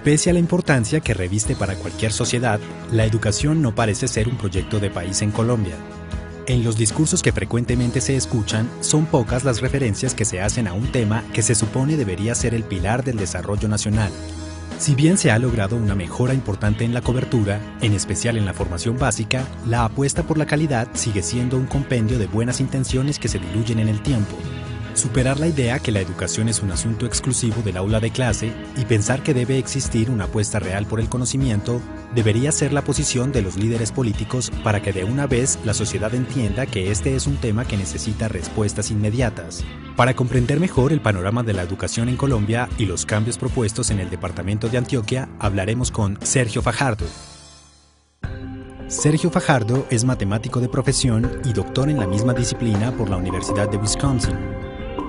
Pese a la importancia que reviste para cualquier sociedad, la educación no parece ser un proyecto de país en Colombia. En los discursos que frecuentemente se escuchan, son pocas las referencias que se hacen a un tema que se supone debería ser el pilar del desarrollo nacional. Si bien se ha logrado una mejora importante en la cobertura, en especial en la formación básica, la apuesta por la calidad sigue siendo un compendio de buenas intenciones que se diluyen en el tiempo. Superar la idea que la educación es un asunto exclusivo del aula de clase y pensar que debe existir una apuesta real por el conocimiento debería ser la posición de los líderes políticos para que de una vez la sociedad entienda que este es un tema que necesita respuestas inmediatas. Para comprender mejor el panorama de la educación en Colombia y los cambios propuestos en el departamento de Antioquia, hablaremos con Sergio Fajardo. Sergio Fajardo es matemático de profesión y doctor en la misma disciplina por la Universidad de Wisconsin.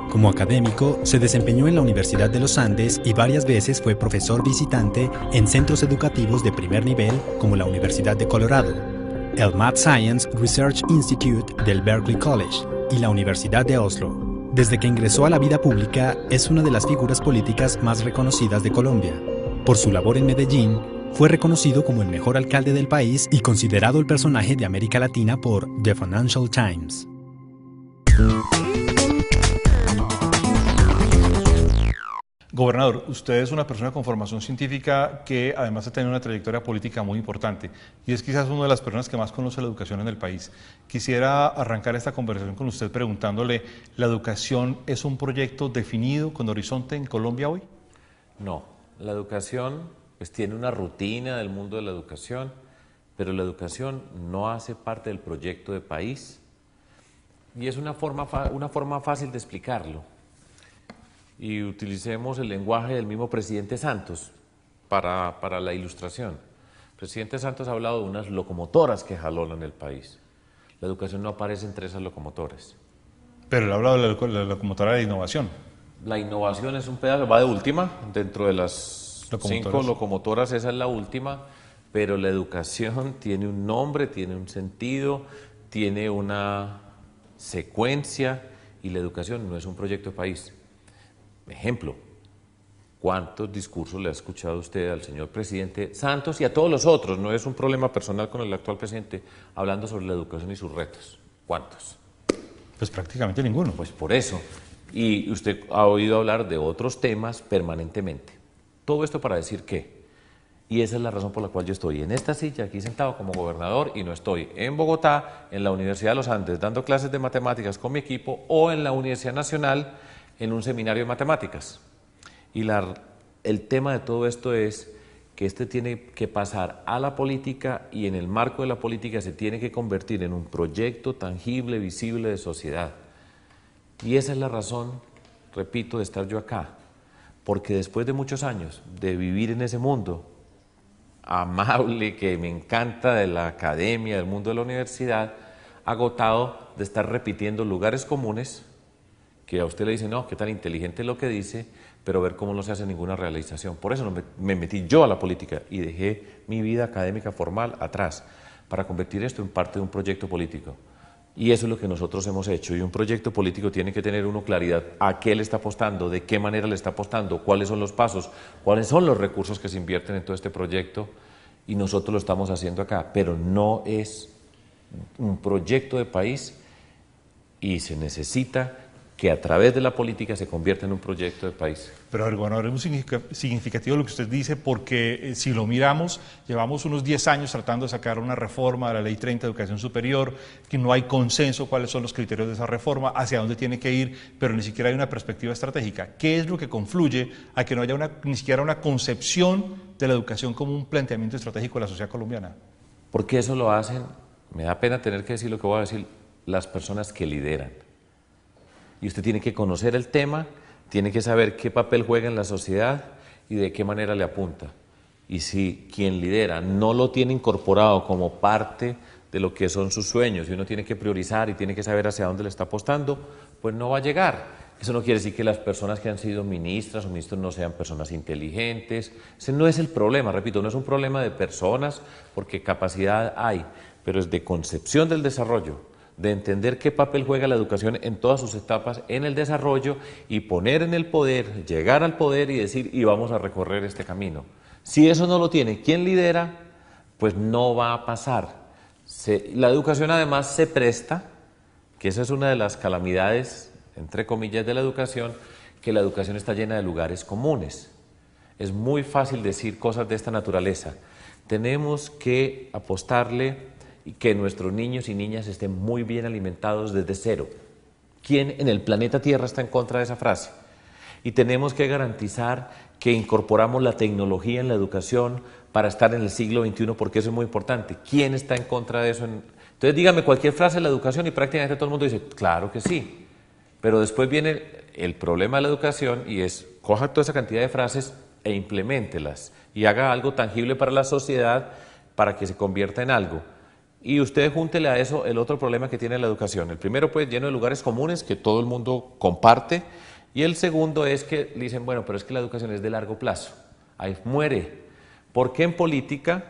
Como académico, se desempeñó en la Universidad de los Andes y varias veces fue profesor visitante en centros educativos de primer nivel como la Universidad de Colorado, el Math Science Research Institute del Berkeley College y la Universidad de Oslo. Desde que ingresó a la vida pública, es una de las figuras políticas más reconocidas de Colombia. Por su labor en Medellín, fue reconocido como el mejor alcalde del país y considerado el personaje de América Latina por The Financial Times. Gobernador, usted es una persona con formación científica que además ha tenido una trayectoria política muy importante y es quizás una de las personas que más conoce la educación en el país. Quisiera arrancar esta conversación con usted preguntándole, ¿la educación es un proyecto definido con horizonte en Colombia hoy? No, la educación pues tiene una rutina del mundo de la educación, pero la educación no hace parte del proyecto de país y es una forma fácil de explicarlo. Y utilicemos el lenguaje del mismo presidente Santos para la ilustración. El presidente Santos ha hablado de unas locomotoras que jalonan el país. La educación no aparece entre esas locomotoras. Pero él ha hablado de la locomotora de innovación. La innovación es un pedazo, va de última, dentro de las 5 locomotoras esa es la última, pero la educación tiene un nombre, tiene un sentido, tiene una secuencia y la educación no es un proyecto de país. Ejemplo, ¿cuántos discursos le ha escuchado usted al señor presidente Santos y a todos los otros? No es un problema personal con el actual presidente, hablando sobre la educación y sus retos. ¿Cuántos? Pues prácticamente ninguno. Pues por eso. Y usted ha oído hablar de otros temas permanentemente. Todo esto para decir que, y esa es la razón por la cual yo estoy en esta silla, aquí sentado como gobernador, y no estoy en Bogotá, en la Universidad de los Andes, dando clases de matemáticas con mi equipo, o en la Universidad Nacional, en un seminario de matemáticas. Y el tema de todo esto es que tiene que pasar a la política y en el marco de la política se tiene que convertir en un proyecto tangible, visible de sociedad. Y esa es la razón, repito, de estar yo acá. Porque después de muchos años de vivir en ese mundo amable que me encanta de la academia, del mundo de la universidad, agotado de estar repitiendo lugares comunes que a usted le dice, no, qué tan inteligente es lo que dice, pero ver cómo no se hace ninguna realización. Por eso me metí yo a la política y dejé mi vida académica formal atrás para convertir esto en parte de un proyecto político. Y eso es lo que nosotros hemos hecho. Y un proyecto político tiene que tener uno claridad a qué le está apostando, de qué manera le está apostando, cuáles son los pasos, cuáles son los recursos que se invierten en todo este proyecto. Y nosotros lo estamos haciendo acá, pero no es un proyecto de país y se necesita que a través de la política se convierta en un proyecto de país. Pero, gobernador, es muy significativo lo que usted dice, porque si lo miramos, llevamos unos 10 años tratando de sacar una reforma de la Ley 30 de Educación Superior, que no hay consenso cuáles son los criterios de esa reforma, hacia dónde tiene que ir, pero ni siquiera hay una perspectiva estratégica. ¿Qué es lo que confluye a que no haya ni siquiera una concepción de la educación como un planteamiento estratégico de la sociedad colombiana? Porque eso lo hacen, me da pena tener que decir lo que voy a decir, las personas que lideran. Y usted tiene que conocer el tema, tiene que saber qué papel juega en la sociedad y de qué manera le apunta. Y si quien lidera no lo tiene incorporado como parte de lo que son sus sueños y uno tiene que priorizar y tiene que saber hacia dónde le está apostando, pues no va a llegar. Eso no quiere decir que las personas que han sido ministras o ministros no sean personas inteligentes. Ese no es el problema, repito, no es un problema de personas porque capacidad hay, pero es de concepción del desarrollo, de entender qué papel juega la educación en todas sus etapas en el desarrollo y poner en el poder, llegar al poder y decir, y vamos a recorrer este camino. Si eso no lo tiene quien lidera, pues no va a pasar. La educación además se presta, que esa es una de las calamidades, entre comillas, de la educación, que la educación está llena de lugares comunes. Es muy fácil decir cosas de esta naturaleza. Tenemos que apostarle y que nuestros niños y niñas estén muy bien alimentados desde cero. ¿Quién en el planeta Tierra está en contra de esa frase? Y tenemos que garantizar que incorporamos la tecnología en la educación para estar en el siglo XXI, porque eso es muy importante. ¿Quién está en contra de eso? Entonces dígame cualquier frase de la educación y prácticamente todo el mundo dice, claro que sí. Pero después viene el problema de la educación y es, coja toda esa cantidad de frases e impleméntelas y haga algo tangible para la sociedad para que se convierta en algo. Y usted júntele a eso el otro problema que tiene la educación. El primero, pues, lleno de lugares comunes que todo el mundo comparte. Y el segundo es que dicen, bueno, pero es que la educación es de largo plazo. Ahí muere. Porque en política,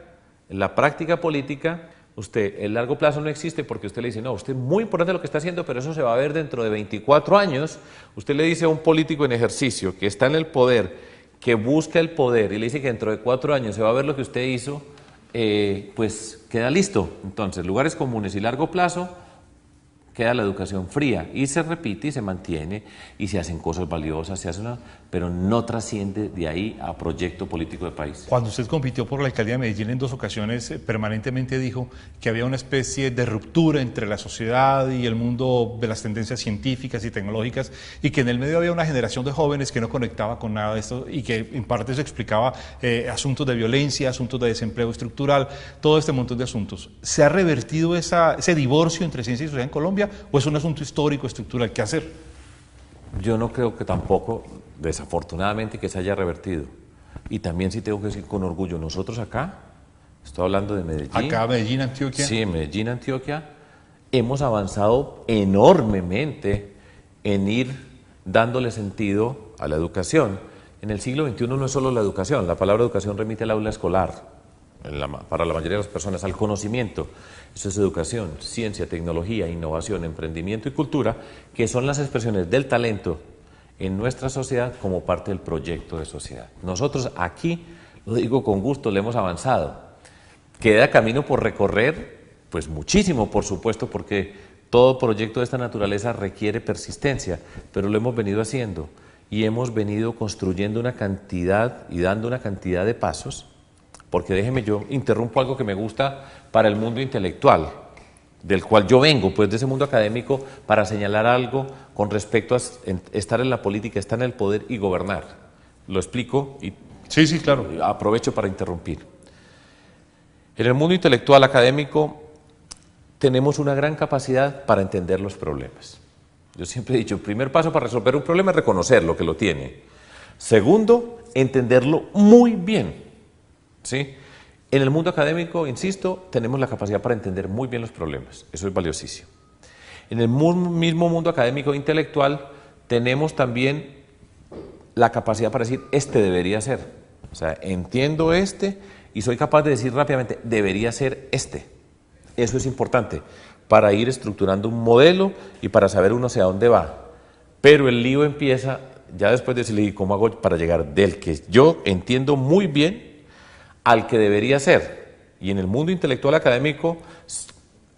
en la práctica política, el largo plazo no existe porque usted le dice, no, usted es muy importante lo que está haciendo, pero eso se va a ver dentro de 24 años. Usted le dice a un político en ejercicio que está en el poder, que busca el poder, y le dice que dentro de 4 años se va a ver lo que usted hizo, pues queda listo. Entonces, lugares comunes y largo plazo, queda la educación fría y se repite y se mantiene y se hacen cosas valiosas, pero no trasciende de ahí a proyecto político de país. Cuando usted compitió por la alcaldía de Medellín en 2 ocasiones, permanentemente dijo que había una especie de ruptura entre la sociedad y el mundo de las tendencias científicas y tecnológicas y que en el medio había una generación de jóvenes que no conectaba con nada de esto y que en parte eso explicaba asuntos de violencia, asuntos de desempleo estructural, todo este montón de asuntos. ¿Se ha revertido ese divorcio entre ciencia y sociedad en Colombia o es un asunto histórico, estructural? ¿Qué hacer? Yo no creo que tampoco, desafortunadamente, que se haya revertido. Y también sí tengo que decir con orgullo, nosotros acá, estoy hablando de Medellín. Acá, Medellín, Antioquia. Sí, en Medellín, Antioquia, hemos avanzado enormemente en ir dándole sentido a la educación. En el siglo XXI no es solo la educación, la palabra educación remite al aula escolar, para la mayoría de las personas, al conocimiento. Eso es educación, ciencia, tecnología, innovación, emprendimiento y cultura, que son las expresiones del talento en nuestra sociedad como parte del proyecto de sociedad. Nosotros aquí, lo digo con gusto, le hemos avanzado. Queda camino por recorrer, pues muchísimo, por supuesto, porque todo proyecto de esta naturaleza requiere persistencia, pero lo hemos venido haciendo y hemos venido construyendo una cantidad y dando una cantidad de pasos. Porque déjeme, yo interrumpo algo que me gusta para el mundo intelectual, del cual yo vengo, pues de ese mundo académico, para señalar algo con respecto a estar en la política, estar en el poder y gobernar. Lo explico y sí, claro. Aprovecho para interrumpir. En el mundo intelectual académico tenemos una gran capacidad para entender los problemas. Yo siempre he dicho, el primer paso para resolver un problema es reconocer lo que lo tiene. Segundo, entenderlo muy bien. ¿Sí? En el mundo académico, insisto, tenemos la capacidad para entender muy bien los problemas. Eso es valiosísimo. En el mismo mundo académico e intelectual tenemos también la capacidad para decir, este debería ser. O sea, entiendo este y soy capaz de decir rápidamente, debería ser este. Eso es importante para ir estructurando un modelo y para saber uno hacia dónde va. Pero el lío empieza ya después de decirle, ¿cómo hago para llegar del que yo entiendo muy bien al que debería ser? Y en el mundo intelectual académico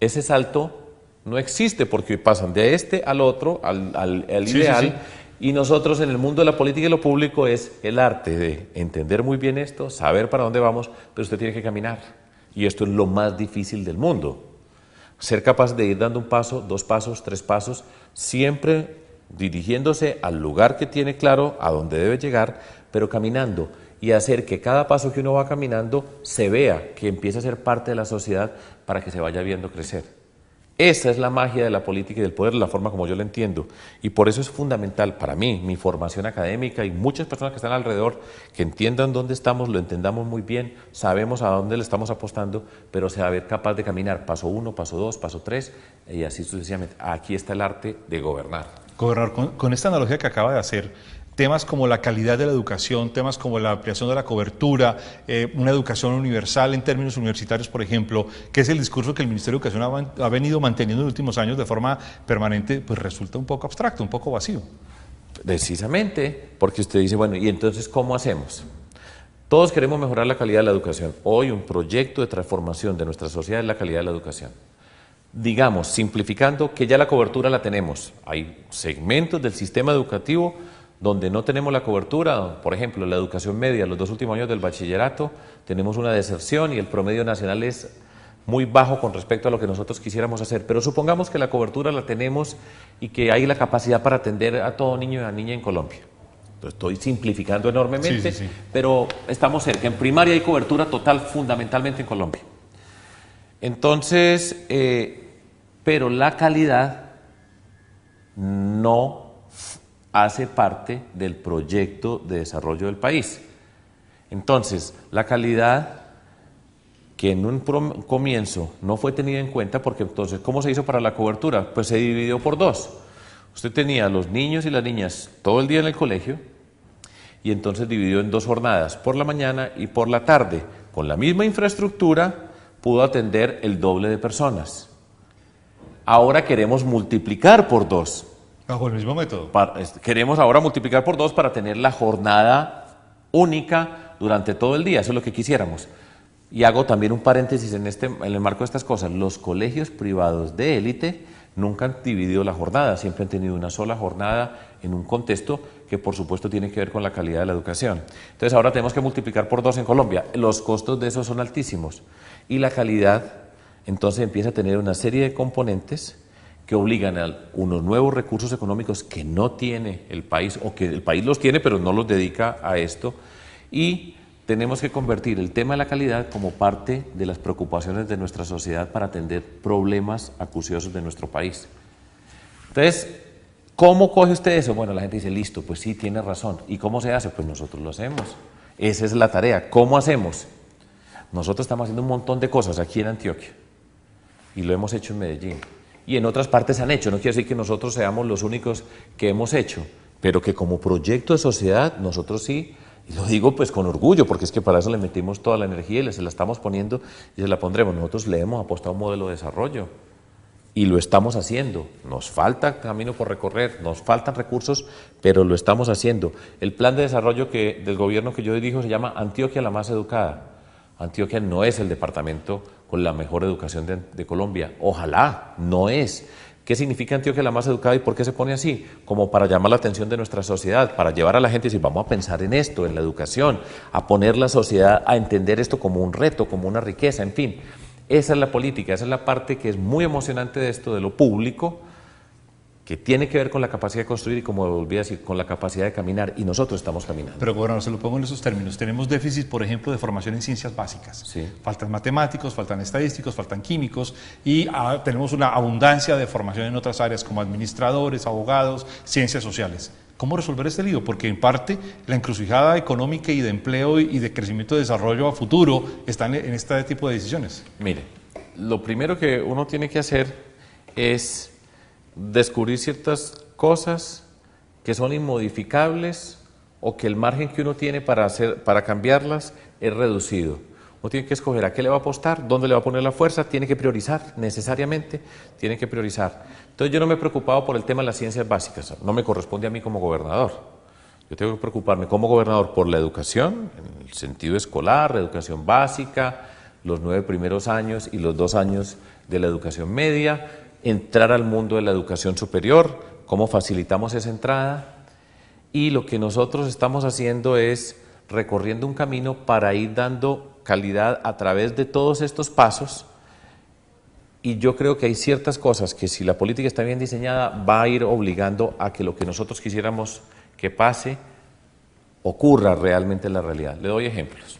ese salto no existe porque pasan de este al otro, al ideal. Sí. Y nosotros en el mundo de la política y lo público es el arte de entender muy bien esto, saber para dónde vamos, pero usted tiene que caminar. Y esto es lo más difícil del mundo. Ser capaz de ir dando un paso, 2 pasos, 3 pasos, siempre dirigiéndose al lugar que tiene claro, a dónde debe llegar, pero caminando. Y hacer que cada paso que uno va caminando se vea, que empiece a ser parte de la sociedad para que se vaya viendo crecer. Esa es la magia de la política y del poder, la forma como yo la entiendo. Y por eso es fundamental para mí, mi formación académica y muchas personas que están alrededor, que entiendan dónde estamos, lo entendamos muy bien, sabemos a dónde le estamos apostando, pero saber capaz de caminar paso 1, paso 2, paso 3 y así sucesivamente. Aquí está el arte de gobernar. Gobernar, con esta analogía que acaba de hacer, temas como la calidad de la educación, temas como la ampliación de la cobertura, una educación universal en términos universitarios, por ejemplo, que es el discurso que el Ministerio de Educación ha venido manteniendo en los últimos años de forma permanente, pues resulta un poco abstracto, un poco vacío. Precisamente, porque usted dice, bueno, ¿y entonces cómo hacemos? Todos queremos mejorar la calidad de la educación. Hoy un proyecto de transformación de nuestra sociedad es la calidad de la educación. Digamos, simplificando, que ya la cobertura la tenemos. Hay segmentos del sistema educativo donde no tenemos la cobertura, por ejemplo, la educación media, los 2 últimos años del bachillerato, tenemos una deserción y el promedio nacional es muy bajo con respecto a lo que nosotros quisiéramos hacer. Pero supongamos que la cobertura la tenemos y que hay la capacidad para atender a todo niño y a niña en Colombia. Entonces, estoy simplificando enormemente, Sí. pero estamos cerca. En primaria hay cobertura total fundamentalmente en Colombia. Entonces, pero la calidad no hace parte del proyecto de desarrollo del país. Entonces, la calidad que en un comienzo no fue tenida en cuenta, porque entonces, ¿cómo se hizo para la cobertura? Pues se dividió por 2. Usted tenía a los niños y las niñas todo el día en el colegio y entonces dividió en 2 jornadas, por la mañana y por la tarde. Con la misma infraestructura pudo atender el doble de personas. Ahora queremos multiplicar por 2. Bajo el mismo método. Queremos ahora multiplicar por 2 para tener la jornada única durante todo el día. Eso es lo que quisiéramos. Y hago también un paréntesis en el marco de estas cosas. Los colegios privados de élite nunca han dividido la jornada, siempre han tenido una sola jornada en un contexto que por supuesto tiene que ver con la calidad de la educación. Entonces ahora tenemos que multiplicar por 2 en Colombia. Los costos de eso son altísimos. Y la calidad entonces empieza a tener una serie de componentes que obligan a unos nuevos recursos económicos que no tiene el país, o que el país los tiene pero no los dedica a esto, y tenemos que convertir el tema de la calidad como parte de las preocupaciones de nuestra sociedad para atender problemas acuciosos de nuestro país. Entonces, ¿cómo coge usted eso? Bueno, la gente dice, listo, pues sí, tiene razón. ¿Y cómo se hace? Pues nosotros lo hacemos. Esa es la tarea. ¿Cómo hacemos? Nosotros estamos haciendo un montón de cosas aquí en Antioquia y lo hemos hecho en Medellín. Y en otras partes han hecho, no quiere decir que nosotros seamos los únicos que hemos hecho, pero que como proyecto de sociedad nosotros sí, y lo digo pues con orgullo, porque es que para eso le metimos toda la energía y se la estamos poniendo y se la pondremos. Nosotros le hemos apostado a un modelo de desarrollo y lo estamos haciendo. Nos falta camino por recorrer, nos faltan recursos, pero lo estamos haciendo. El plan de desarrollo del gobierno que yo dirijo se llama Antioquia la más educada. Antioquia no es el departamento con la mejor educación de Colombia. Ojalá, no es. ¿Qué significa Antioquia la más educada y por qué se pone así? Como para llamar la atención de nuestra sociedad, para llevar a la gente y decir, vamos a pensar en esto, en la educación, a poner la sociedad a entender esto como un reto, como una riqueza, en fin. Esa es la política, esa es la parte que es muy emocionante de esto, de lo público, que tiene que ver con la capacidad de construir y, como volví a decir, con la capacidad de caminar, y nosotros estamos caminando. Pero gobernador, se lo pongo en esos términos. Tenemos déficit, por ejemplo, de formación en ciencias básicas. Sí. Faltan matemáticos, faltan estadísticos, faltan químicos y tenemos una abundancia de formación en otras áreas como administradores, abogados, ciencias sociales. ¿Cómo resolver este lío? Porque en parte la encrucijada económica y de empleo y de crecimiento y desarrollo a futuro están en este tipo de decisiones. Mire, lo primero que uno tiene que hacer es descubrir ciertas cosas que son inmodificables o que el margen que uno tiene para cambiarlas es reducido. Uno tiene que escoger a qué le va a apostar, dónde le va a poner la fuerza, tiene que priorizar, necesariamente tiene que priorizar. Entonces yo no me he preocupado por el tema de las ciencias básicas, no me corresponde a mí como gobernador. Yo tengo que preocuparme como gobernador por la educación, en el sentido escolar, la educación básica, los 9 primeros años y los 2 años de la educación media, entrar al mundo de la educación superior, cómo facilitamos esa entrada, y lo que nosotros estamos haciendo es recorriendo un camino para ir dando calidad a través de todos estos pasos, y yo creo que hay ciertas cosas que si la política está bien diseñada va a ir obligando a que lo que nosotros quisiéramos que pase ocurra realmente en la realidad. Le doy ejemplos.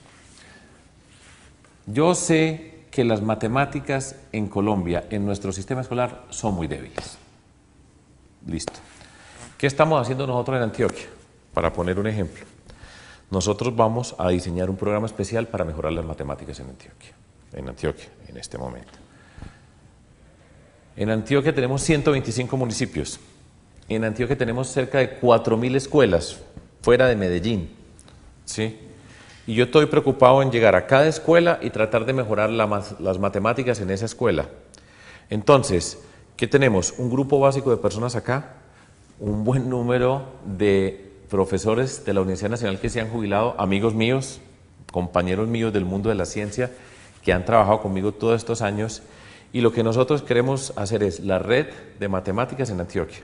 Yo sé que las matemáticas en Colombia, en nuestro sistema escolar, son muy débiles. Listo. ¿Qué estamos haciendo nosotros en Antioquia? Para poner un ejemplo. Nosotros vamos a diseñar un programa especial para mejorar las matemáticas en Antioquia, en este momento. En Antioquia tenemos 125 municipios. En Antioquia tenemos cerca de 4.000 escuelas fuera de Medellín, ¿sí? Y yo estoy preocupado en llegar a cada escuela y tratar de mejorar las matemáticas en esa escuela. Entonces, ¿qué tenemos? Un grupo básico de personas acá, un buen número de profesores de la Universidad Nacional que se han jubilado, amigos míos, compañeros míos del mundo de la ciencia, que han trabajado conmigo todos estos años, y lo que nosotros queremos hacer es la red de matemáticas en Antioquia,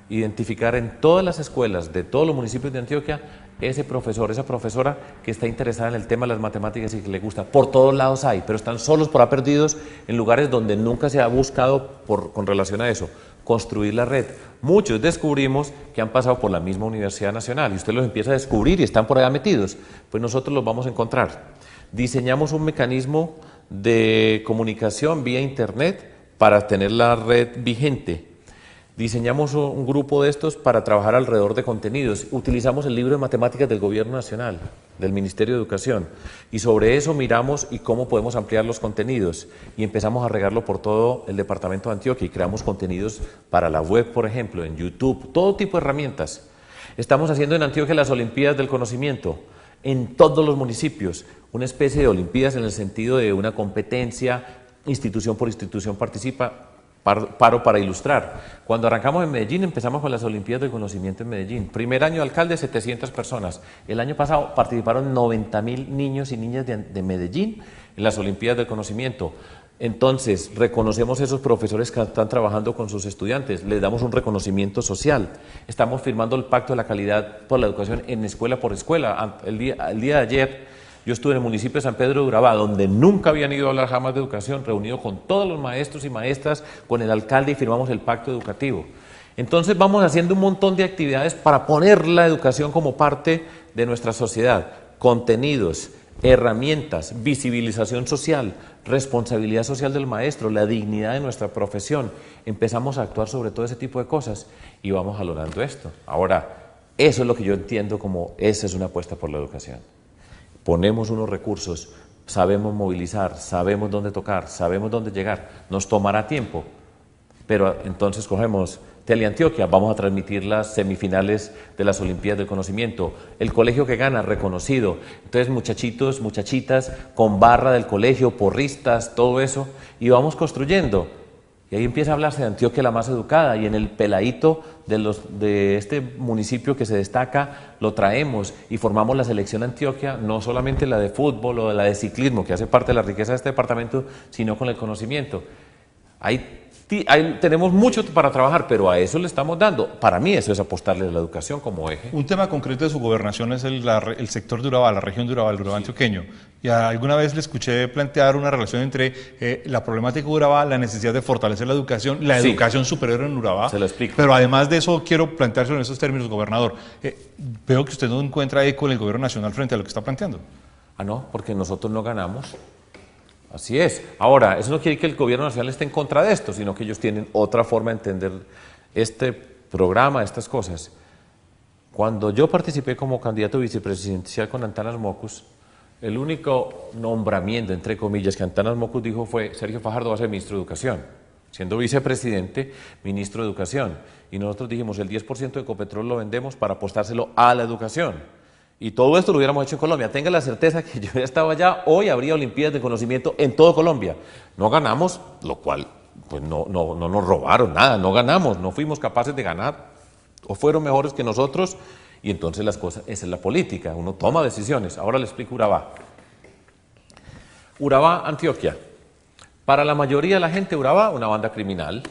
identificar en todas las escuelas de todos los municipios de Antioquia ese profesor, esa profesora que está interesada en el tema de las matemáticas y que le gusta. Por todos lados hay, pero están solos por ahí perdidos en lugares donde nunca se ha buscado con relación a eso, construir la red. Muchos descubrimos que han pasado por la misma Universidad Nacional y usted los empieza a descubrir y están por allá metidos, pues nosotros los vamos a encontrar. Diseñamos un mecanismo de comunicación vía internet para tener la red vigente. Diseñamos un grupo de estos para trabajar alrededor de contenidos. Utilizamos el libro de matemáticas del Gobierno Nacional, del Ministerio de Educación, y sobre eso miramos y cómo podemos ampliar los contenidos. Y empezamos a regarlo por todo el departamento de Antioquia y creamos contenidos para la web, por ejemplo, en YouTube, todo tipo de herramientas. Estamos haciendo en Antioquia las Olimpiadas del Conocimiento, en todos los municipios, una especie de Olimpiadas en el sentido de una competencia, institución por institución participa. Paro para ilustrar. Cuando arrancamos en Medellín, empezamos con las Olimpiadas del Conocimiento en Medellín. Primer año de alcalde, 700 personas. El año pasado participaron 90.000 niños y niñas de Medellín en las Olimpiadas del Conocimiento. Entonces, reconocemos a esos profesores que están trabajando con sus estudiantes, les damos un reconocimiento social. Estamos firmando el Pacto de la Calidad por la Educación en escuela por escuela. El día de ayer, yo estuve en el municipio de San Pedro de Urabá, donde nunca habían ido a hablar jamás de educación, reunido con todos los maestros y maestras, con el alcalde y firmamos el pacto educativo. Entonces vamos haciendo un montón de actividades para poner la educación como parte de nuestra sociedad. Contenidos, herramientas, visibilización social, responsabilidad social del maestro, la dignidad de nuestra profesión. Empezamos a actuar sobre todo ese tipo de cosas y vamos valorando esto. Ahora, eso es lo que yo entiendo como esa es una apuesta por la educación. Ponemos unos recursos, sabemos movilizar, sabemos dónde tocar, sabemos dónde llegar, nos tomará tiempo, pero entonces cogemos Teleantioquia, vamos a transmitir las semifinales de las Olimpiadas del Conocimiento, el colegio que gana, reconocido, entonces muchachitos, muchachitas, con barra del colegio, porristas, todo eso, y vamos construyendo. Y ahí empieza a hablarse de Antioquia la más educada y en el peladito de este municipio que se destaca lo traemos y formamos la selección Antioquia, no solamente la de fútbol o la de ciclismo que hace parte de la riqueza de este departamento, sino con el conocimiento. Ahí tenemos mucho para trabajar, pero a eso le estamos dando. Para mí eso es apostarle a la educación como eje. Un tema concreto de su gobernación es el sector de Urabá, la región de Urabá, el Urabá antioqueño. Y alguna vez le escuché plantear una relación entre la problemática de Urabá, la necesidad de fortalecer la educación superior en Urabá. Se lo explico. Pero además de eso, quiero plantearse en esos términos, gobernador. Veo que usted no encuentra eco en el gobierno nacional frente a lo que está planteando. Ah, no, porque nosotros no ganamos. Así es. Ahora, eso no quiere decir que el gobierno nacional esté en contra de esto, sino que ellos tienen otra forma de entender este programa, estas cosas. Cuando yo participé como candidato vicepresidencial con Antanas Mockus, el único nombramiento, entre comillas, que Antanas Mockus dijo fue: Sergio Fajardo va a ser ministro de Educación. Siendo vicepresidente, ministro de Educación. Y nosotros dijimos, el 10% de Ecopetrol lo vendemos para apostárselo a la educación. Y todo esto lo hubiéramos hecho en Colombia. Tenga la certeza que yo ya estaba allá, hoy habría Olimpiadas de Conocimiento en todo Colombia. No ganamos, lo cual pues no nos robaron nada, no ganamos, no fuimos capaces de ganar, o fueron mejores que nosotros, y entonces las cosas, esa es la política, uno toma decisiones. Ahora le explico Urabá. Urabá, Antioquia. Para la mayoría de la gente, Urabá, una banda criminal.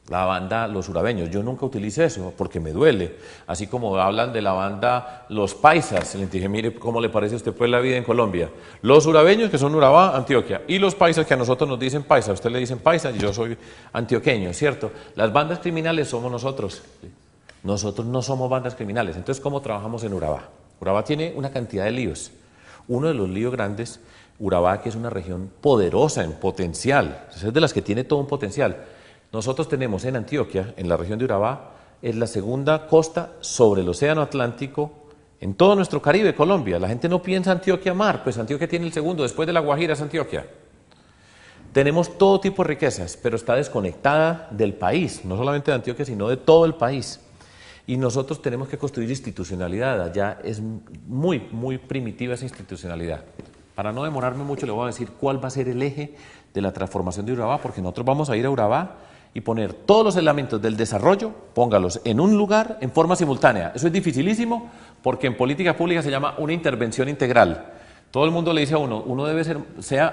La banda Los Urabeños, yo nunca utilicé eso porque me duele, así como hablan de la banda Los Paisas, le dije, mire cómo le parece a usted pues la vida en Colombia, Los Urabeños que son Urabá, Antioquia, y Los Paisas que a nosotros nos dicen paisa, a usted le dicen paisa y yo soy antioqueño, ¿cierto? Las bandas criminales somos nosotros no somos bandas criminales, entonces ¿cómo trabajamos en Urabá? Urabá tiene una cantidad de líos, uno de los líos grandes, Urabá que es una región poderosa en potencial, es de las que tiene todo un potencial. Nosotros tenemos en Antioquia, en la región de Urabá, es la segunda costa sobre el océano Atlántico en todo nuestro Caribe, Colombia. La gente no piensa Antioquia mar, pues Antioquia tiene el segundo, después de La Guajira es Antioquia. Tenemos todo tipo de riquezas, pero está desconectada del país, no solamente de Antioquia, sino de todo el país. Y nosotros tenemos que construir institucionalidad. Allá es muy, muy primitiva esa institucionalidad. Para no demorarme mucho, le voy a decir cuál va a ser el eje de la transformación de Urabá, porque nosotros vamos a ir a Urabá y poner todos los elementos del desarrollo, póngalos en un lugar en forma simultánea. Eso es dificilísimo porque en política pública se llama una intervención integral. Todo el mundo le dice a uno debe ser,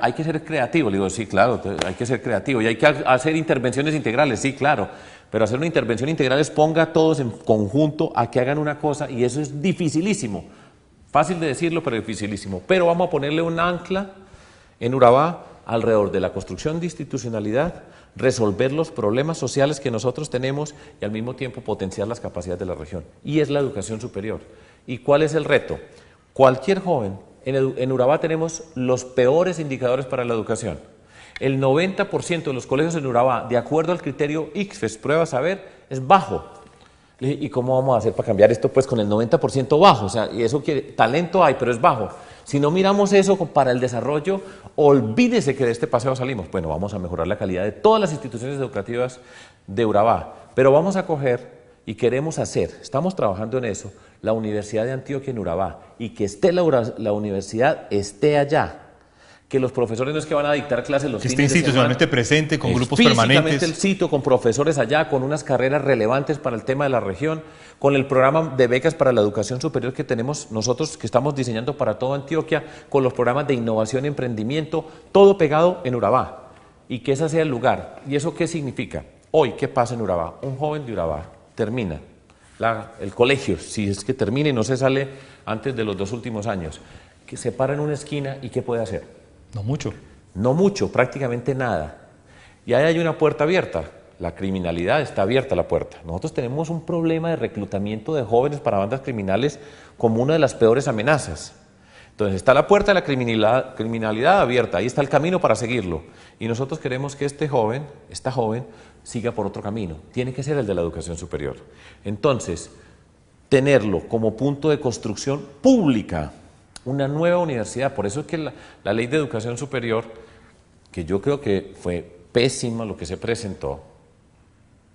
hay que ser creativo. Le digo, sí, claro, hay que ser creativo. Y hay que hacer intervenciones integrales, sí, claro. Pero hacer una intervención integral es ponga a todos en conjunto a que hagan una cosa y eso es dificilísimo. Fácil de decirlo, pero dificilísimo. Pero vamos a ponerle un ancla en Urabá alrededor de la construcción de institucionalidad, resolver los problemas sociales que nosotros tenemos y al mismo tiempo potenciar las capacidades de la región. Y es la educación superior. ¿Y cuál es el reto? Cualquier joven, en Urabá tenemos los peores indicadores para la educación. El 90% de los colegios en Urabá, de acuerdo al criterio ICFES, prueba saber, es bajo. ¿Y cómo vamos a hacer para cambiar esto? Pues con el 90% bajo, o sea, y eso quiere, talento hay, pero es bajo. Si no miramos eso para el desarrollo, olvídese que de este paseo salimos. Bueno, vamos a mejorar la calidad de todas las instituciones educativas de Urabá, pero vamos a coger y queremos hacer, estamos trabajando en eso, la Universidad de Antioquia en Urabá, y que esté la universidad esté allá. Que los profesores no es que van a dictar clases los fines de semana. Que esté institucionalmente presente, con grupos permanentes. Físicamente el sitio, con profesores allá, con unas carreras relevantes para el tema de la región, con el programa de becas para la educación superior que tenemos nosotros, que estamos diseñando para toda Antioquia, con los programas de innovación y emprendimiento, todo pegado en Urabá. Y que ese sea el lugar. ¿Y eso qué significa? Hoy, ¿qué pasa en Urabá? Un joven de Urabá termina el colegio, si es que termina y no se sale antes de los 2 últimos años, que se para en una esquina y ¿qué puede hacer? No mucho. No mucho, prácticamente nada. Y ahí hay una puerta abierta. La criminalidad está abierta la puerta. Nosotros tenemos un problema de reclutamiento de jóvenes para bandas criminales como una de las peores amenazas. Entonces está la puerta de la criminalidad abierta, ahí está el camino para seguirlo. Y nosotros queremos que esta joven, siga por otro camino. Tiene que ser el de la educación superior. Entonces, tenerlo como punto de construcción pública, una nueva universidad. Por eso es que la ley de educación superior, que yo creo que fue pésima lo que se presentó,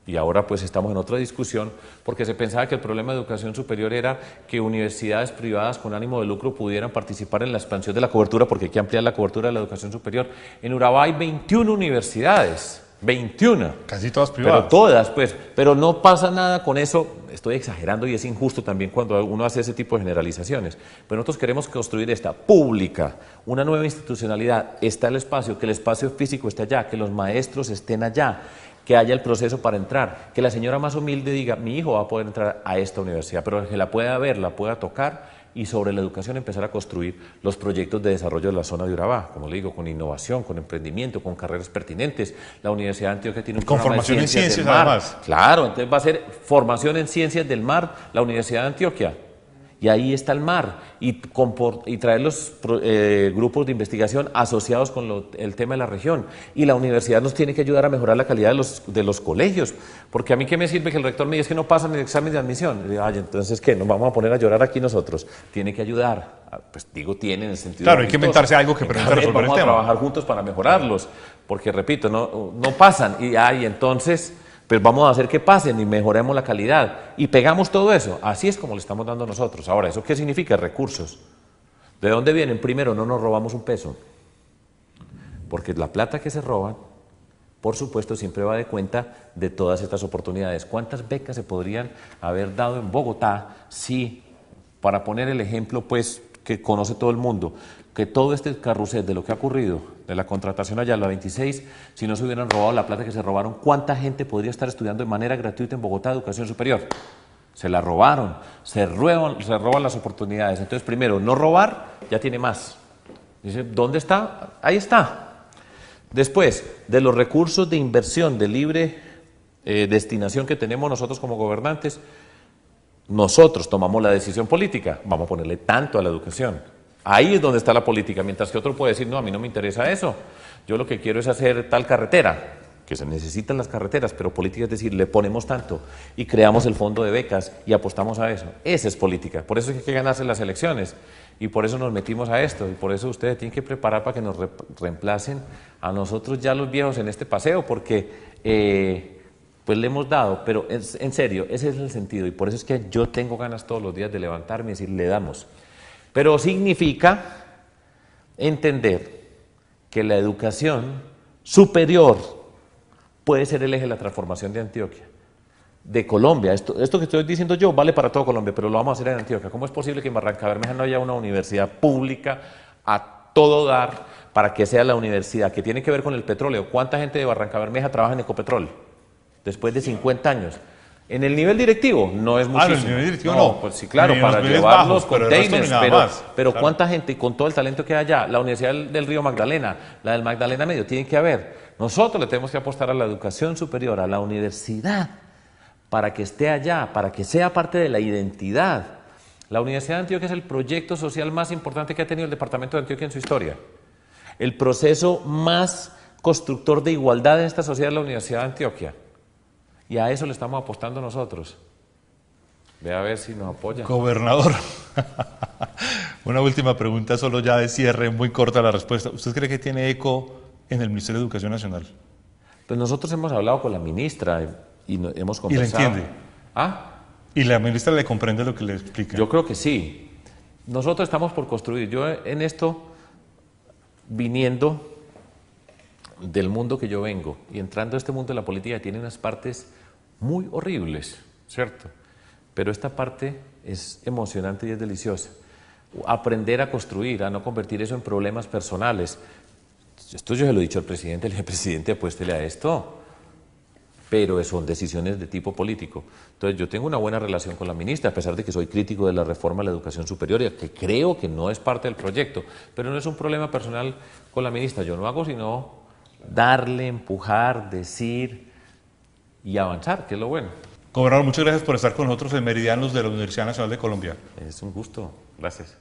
y ahora pues estamos en otra discusión, porque se pensaba que el problema de educación superior era que universidades privadas con ánimo de lucro pudieran participar en la expansión de la cobertura, porque hay que ampliar la cobertura de la educación superior. En Urabá hay 21 universidades, 21. Casi todas privadas. Pero todas, pues, pero no pasa nada con eso. Estoy exagerando y es injusto también cuando uno hace ese tipo de generalizaciones. Pero nosotros queremos construir esta pública, una nueva institucionalidad. Está el espacio, que el espacio físico esté allá, que los maestros estén allá, que haya el proceso para entrar, que la señora más humilde diga, mi hijo va a poder entrar a esta universidad, pero que la pueda ver, la pueda tocar y sobre la educación empezar a construir los proyectos de desarrollo de la zona de Urabá, como le digo, con innovación, con emprendimiento, con carreras pertinentes. La Universidad de Antioquia tiene un programa formación de ciencias en del mar. además. Claro, entonces va a ser formación en ciencias del mar la Universidad de Antioquia. Y ahí está el mar, y traer los grupos de investigación asociados con el tema de la región. Y la universidad nos tiene que ayudar a mejorar la calidad de los colegios, porque a mí qué me sirve que el rector me diga es que no pasan el examen de admisión. Y digo, ay, entonces ¿qué? ¿Nos vamos a poner a llorar aquí nosotros? Tiene que ayudar. Pues digo, tiene en el sentido... Claro, hay que inventarse algo que permita resolver el tema. Vamos a trabajar juntos para mejorarlos, porque repito, no pasan. Y entonces... Pues vamos a hacer que pasen y mejoremos la calidad y pegamos todo eso. Así es como le estamos dando nosotros. Ahora, ¿eso qué significa? Recursos. ¿De dónde vienen? Primero, no nos robamos un peso. Porque la plata que se roban, por supuesto, siempre va de cuenta de todas estas oportunidades. ¿Cuántas becas se podrían haber dado en Bogotá si, para poner el ejemplo, pues, que conoce todo el mundo, que todo este carrusel de lo que ha ocurrido, de la contratación allá, la 26, si no se hubieran robado la plata que se robaron, ¿cuánta gente podría estar estudiando de manera gratuita en Bogotá educación superior? Se la robaron, se roban las oportunidades. Entonces, primero, no robar, ya tiene más. Dice, ¿dónde está? Ahí está. Después, de los recursos de inversión de libre destinación que tenemos nosotros como gobernantes, nosotros tomamos la decisión política, vamos a ponerle tanto a la educación. Ahí es donde está la política, mientras que otro puede decir, no, a mí no me interesa eso, yo lo que quiero es hacer tal carretera, que se necesitan las carreteras, pero política es decir, le ponemos tanto y creamos el fondo de becas y apostamos a eso. Esa es política, por eso es que hay que ganarse las elecciones y por eso nos metimos a esto y por eso ustedes tienen que preparar para que nos reemplacen a nosotros ya los viejos en este paseo, porque pues le hemos dado, pero en serio, ese es el sentido, y por eso es que yo tengo ganas todos los días de levantarme y decir, le damos. Pero significa entender que la educación superior puede ser el eje de la transformación de Antioquia, de Colombia. Esto que estoy diciendo yo vale para todo Colombia, pero lo vamos a hacer en Antioquia. ¿Cómo es posible que en Barrancabermeja no haya una universidad pública a todo dar para que sea la universidad que tiene que ver con el petróleo? ¿Cuánta gente de Barrancabermeja trabaja en Ecopetrol después de 50 años? En el nivel directivo no es muchísimo. En el nivel directivo no. Pues sí, claro, para llevar los containers, pero claro. ¿Cuánta gente, y con todo el talento que hay allá? La Universidad del Río Magdalena, la del Magdalena Medio, tiene que haber. Nosotros le tenemos que apostar a la educación superior, a la universidad, para que esté allá, para que sea parte de la identidad. La Universidad de Antioquia es el proyecto social más importante que ha tenido el departamento de Antioquia en su historia. El proceso más constructor de igualdad en esta sociedad es la Universidad de Antioquia. Y a eso le estamos apostando nosotros. Ve a ver si nos apoya. Gobernador, una última pregunta, solo ya de cierre, muy corta la respuesta. ¿Usted cree que tiene eco en el Ministerio de Educación Nacional? Pues nosotros hemos hablado con la ministra y hemos conversado. ¿Y la entiende? ¿Ah? ¿Y la ministra le comprende lo que le explica? Yo creo que sí. Nosotros estamos por construir. Yo en esto, viniendo del mundo que yo vengo y entrando a este mundo de la política, tiene unas partes muy horribles, ¿cierto? Pero esta parte es emocionante y es deliciosa. Aprender a construir, a no convertir eso en problemas personales. Esto yo se lo he dicho al presidente, le dije, presidente, apuéstele a esto. Pero son decisiones de tipo político. Entonces yo tengo una buena relación con la ministra, a pesar de que soy crítico de la reforma a la educación superior, que creo que no es parte del proyecto, pero no es un problema personal con la ministra. Yo no hago sino darle, empujar, decir y avanzar, que es lo bueno. Gobernador, muchas gracias por estar con nosotros en Meridianos de la Universidad Nacional de Colombia. Es un gusto. Gracias.